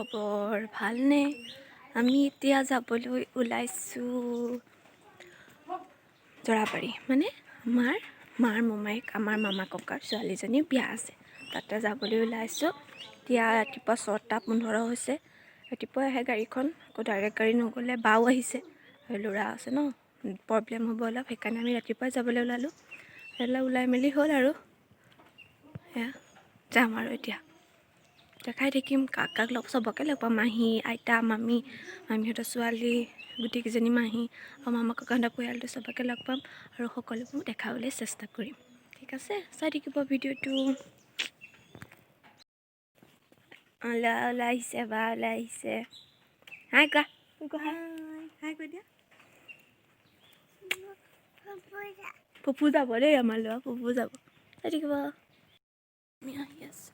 খবৰ ভালনে? আমি এতিয়া যাবলৈ ওলাইছোঁ জৰাবাৰী, মানে আমাৰ মাৰ মোমাইক, আমাৰ মামা ককাৰ ছোৱালীজনীৰ বিয়া আছে, তাতে যাবলৈ ওলাইছোঁ। এতিয়া ৰাতিপুৱা 6:15 হৈছে। ৰাতিপুৱা আহে গাড়ীখন, আকৌ ডাইৰেক্ট গাড়ী নগ'লে বাও আহিছে আৰু ল'ৰা আছে ন, প্ৰব্লেম হ'ব অলপ, সেইকাৰণে আমি ৰাতিপুৱাই যাবলৈ ওলালোঁ। ওলাই মেলি হ'ল আৰু সেয়া যাম আৰু এতিয়া দেখাই থাকিম কাক কাক চবকে লগ পাম। মাহী, আইতা, মামীহঁতৰ ছোৱালী, গোটেইকেইজনী মাহী আৰু মামা ককাহঁতৰ পৰিয়ালটো চবকে লগ পাম আৰু সকলোবোৰ দেখাবলৈ চেষ্টা কৰিম। ঠিক আছে, চাই থাকিব ভিডিঅ'টো। ওলাই আহিছে বা ওলাই আহিছে। হাই কোৱা, হাই কৈ দিয়া। পপু যাব দেই, আমাৰ ল'ৰা পপু যাব, চাই থাকিব। আমি আহি আছোঁ।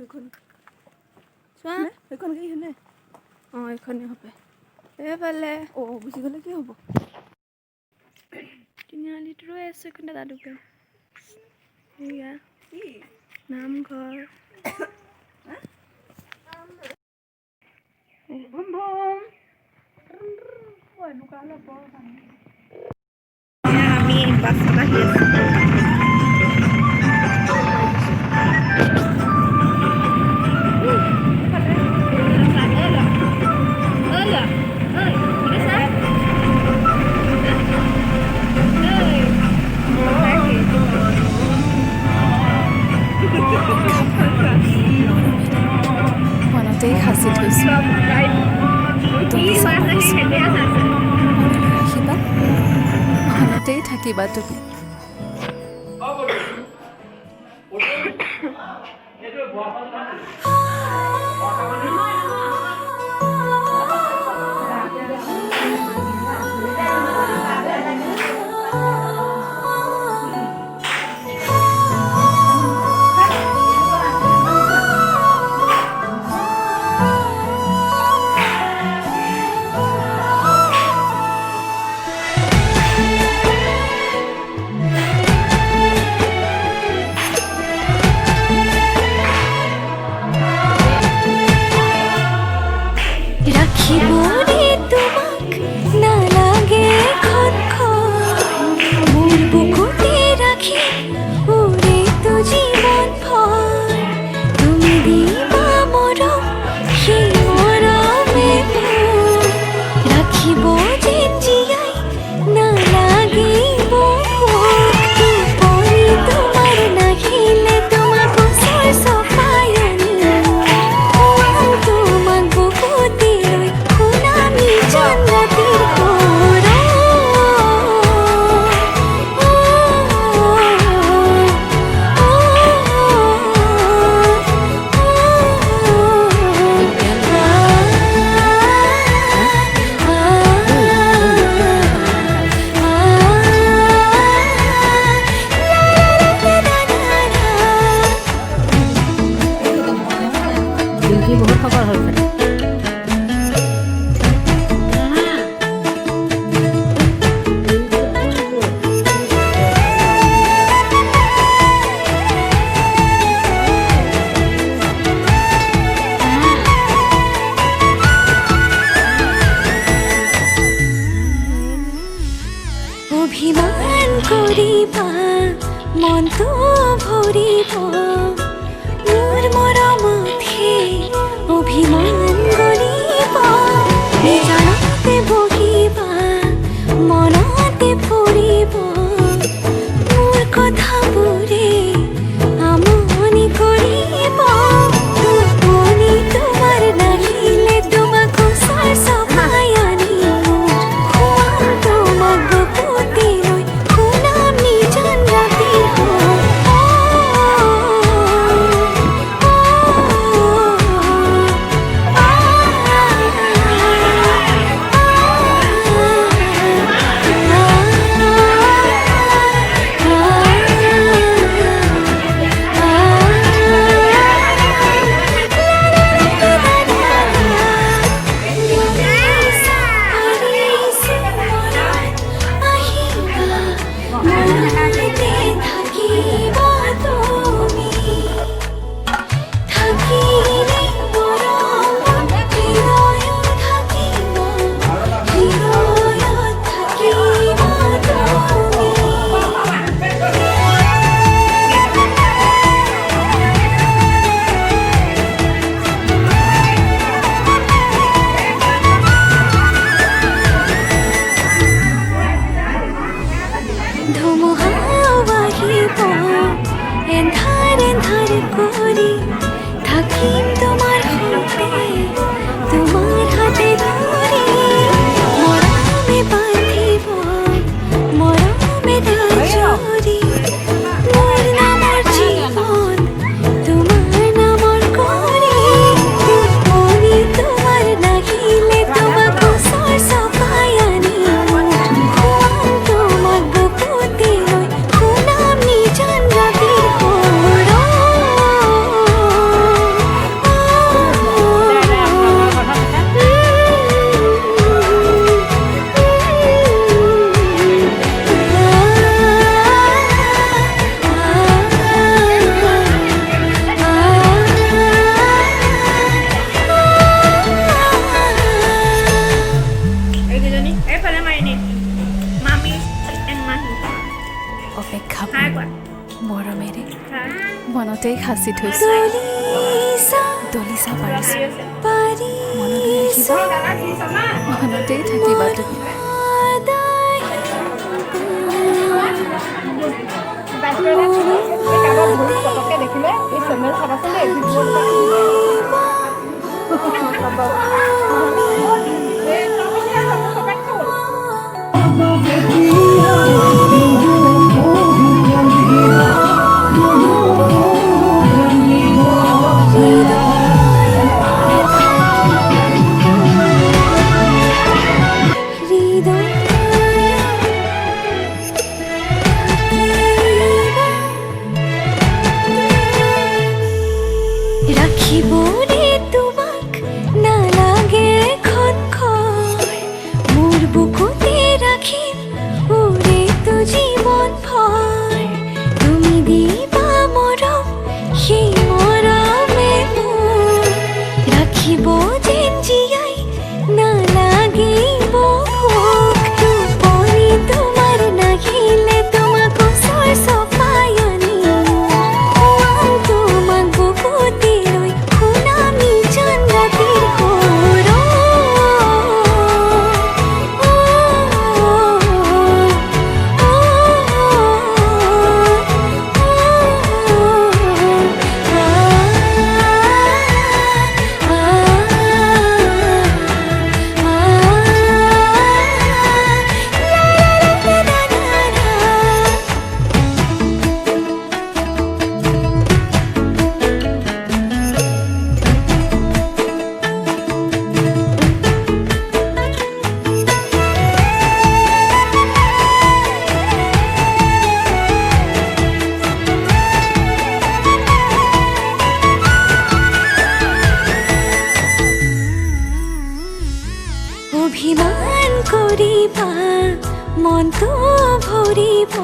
এইখন চোৱা, এইখন কি হয়নে? অঁ, এইখনে হবে। এইফালে গুচি গ'লে কি হ'ব? তিনিআলিত ৰৈ আছোঁ, এইখন দাদা দোকান। সেয়া নামঘৰ। আমি বাছত আহি আছোঁ। মনতেই সাঁচি থৈছোঁ মনলৈ আহিবা, মনতেই থাকিবা তুমি। রাখিবরে তোমাক নালাগে মোৰ বুকুতে ৰাখি উৰে তো জীৱন ভৰ তুমি দিবা মৰম সেই মৰমে মোৰ ৰাখিব যেন জীয়াই নালাগিব টোপনি তোমাৰ নাহিলে তোমাক ওচৰ চপাই আনিম তোমাক বুকুতে লৈ শুনামি জান্নাতেৰ ঘৰ বহুত খবৰ হৈছে। অভিমান কৰিবা মনটো ভৰিব মোৰ মৰমতহে অভিমান গৰিব নিজৰতে বহিবা মনতে পৰিব মোৰ কথাবোৰে আমনি কৰিব টোপনি তোমাৰ নাহিলে তোমাক ওচৰ চপাই আনিম তোমাক বুকুতে লৈ শুনাম নিজান ৰাতিৰ মনতেই সাঁচি থৈছোঁ দলিচা পাৰিছোঁ মনলৈ আহিবা মনতেই থাকিবা তুমি দেখিলে এই চেনেল চাবাচোন ৰাখিবনে তোমাক নালাগে খনখৰ মোৰ বুকুতে ৰাখিম উৰেটো জীৱন ভৰ তুমি দিবা মৰম সেই মৰমে মোৰ ৰাখিব যেন জীয়াই নালাগিব ভোক টোপনি তোমাৰ নাহিলে তোমাক ওচৰ চপাই আনিম তোমাক বুকুতে লৈ শুনামি জান ৰাতিৰ সুৰ অভিমান কৰিবা মনটো ভৰিবা